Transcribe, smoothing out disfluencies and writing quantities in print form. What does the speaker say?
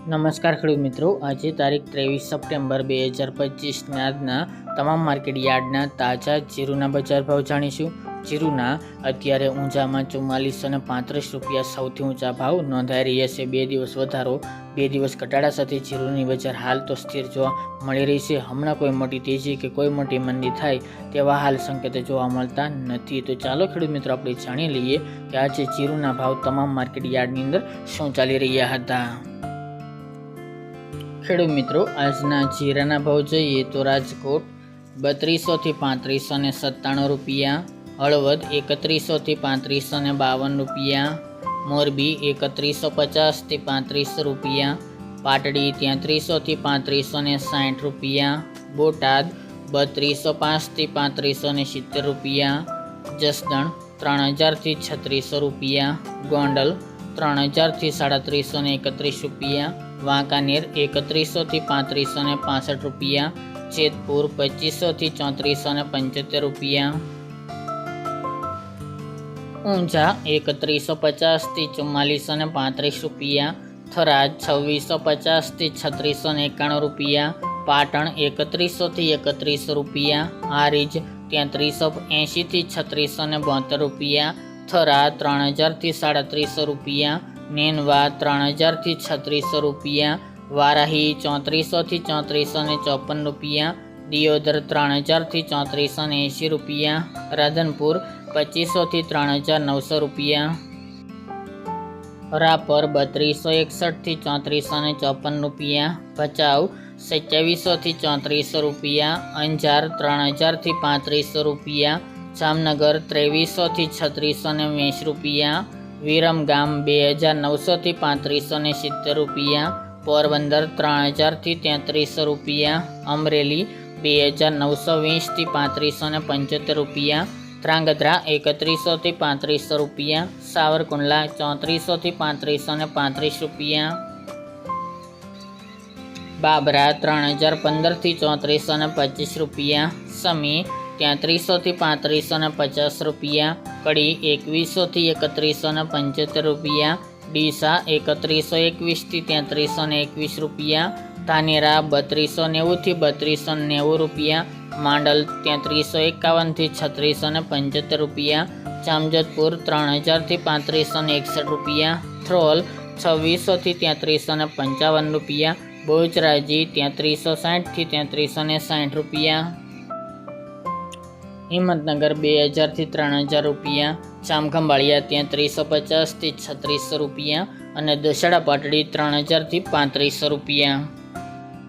નમસ્કાર ખેડૂત મિત્રો, આજે તારીખ 23 સપ્ટેમ્બર 2025 આજના તમામ માર્કેટ યાર્ડના તાજા જીરુના બજાર ભાવ જાણીશું। જીરુના અત્યારે ઊંઝામાં 4435 રૂપિયા સૌથી ઊંચા ભાવ નોંધાઈ રહ્યા છે। 2 દિવસ વધારો 2 દિવસ ઘટાડા સાથે જીરુની બજાર હાલ તો સ્થિર જોવા મળી રહી છે। હમણાં કોઈ મોટી તેજી કે કોઈ મોટી મંદી થાય તેવા હાલ સંકેતો જોવા મળતા નથી। તો ચાલો ખેડૂત મિત્રો આપણે જાણી લઈએ કે આજે જીરુના ભાવ તમામ માર્કેટ યાર્ડની અંદર શું ચાલી રહ્યા હતા। ખેડૂત મિત્રો, આજના જીરાના ભાવ જોઈએ તો રાજકોટ 3200 થી 3597 રૂપિયા, હળવદ 3100 થી 3552 રૂપિયા, મોરબી 3150 થી 3500 રૂપિયા, પાટડી 3300 થી 3560 રૂપિયા, બોટાદ 3205 થી 3570 રૂપિયા, જસદણ 3000 થી 3600 રૂપિયા, ગોંડલ 3000 થી 3731 રૂપિયા, વાંકાનેર 3100 થી 3565 રૂપિયા, જેતપુર 2500 થી 3475 રૂપિયા, ઊંઝા 3150 થી 4435 રૂપિયા, થરાદ 2650 થી 3691 રૂપિયા, પાટણ 3100 થી 3100 રૂપિયા, હારીજ 3380 થી 3672 રૂપિયા, થરા 3000 થી 3700 રૂપિયા, નેનવા 3000 થી 3600 રૂપિયા, વારાહી 3400 થી 3454 રૂપિયા, દિયોદર 3000 થી 3480 રૂપિયા, રાધનપુર 2500 થી 3900 રૂપિયા, રાપર 3261 થી 3454 રૂપિયા, ભચાઉ 2700 થી 3400 રૂપિયા, અંજાર 3000 થી 3500 રૂપિયા, જામનગર 2300 થી 3620 રૂપિયા, વિરમગામ 2900 થી 3570 રૂપિયા, પોરબંદર 3000 થી 3300 રૂપિયા, અમરેલી 2920 થી 3575 રૂપિયા, ધ્રાંગધ્રા 3100 થી 3500 રૂપિયા, સાવરકુંડલા 3400 થી 3535 રૂપિયા, બાબરા 3015 થી 3425 રૂપિયા, સમી 3300 થી 3550 રૂપિયા, કડી 2100 થી 3175 રૂપિયા, ડીસા 3121 થી 3321 રૂપિયા, ધાનેરા 3290 થી 3290 રૂપિયા, માંડલ 3351 થી 3675 રૂપિયા, જામજોધપુર 3000 થી 3561 રૂપિયા, થ્રોલ 2600 થી 3355 રૂપિયા, બોચરાજી 3360 થી 3360 રૂપિયા, હિંમતનગર 2000 થી 3000 રૂપિયા, જામખંભાળિયા 3350 થી 3600 રૂપિયા અને દશેડા પાટડી 3000 થી 3500 રૂપિયા।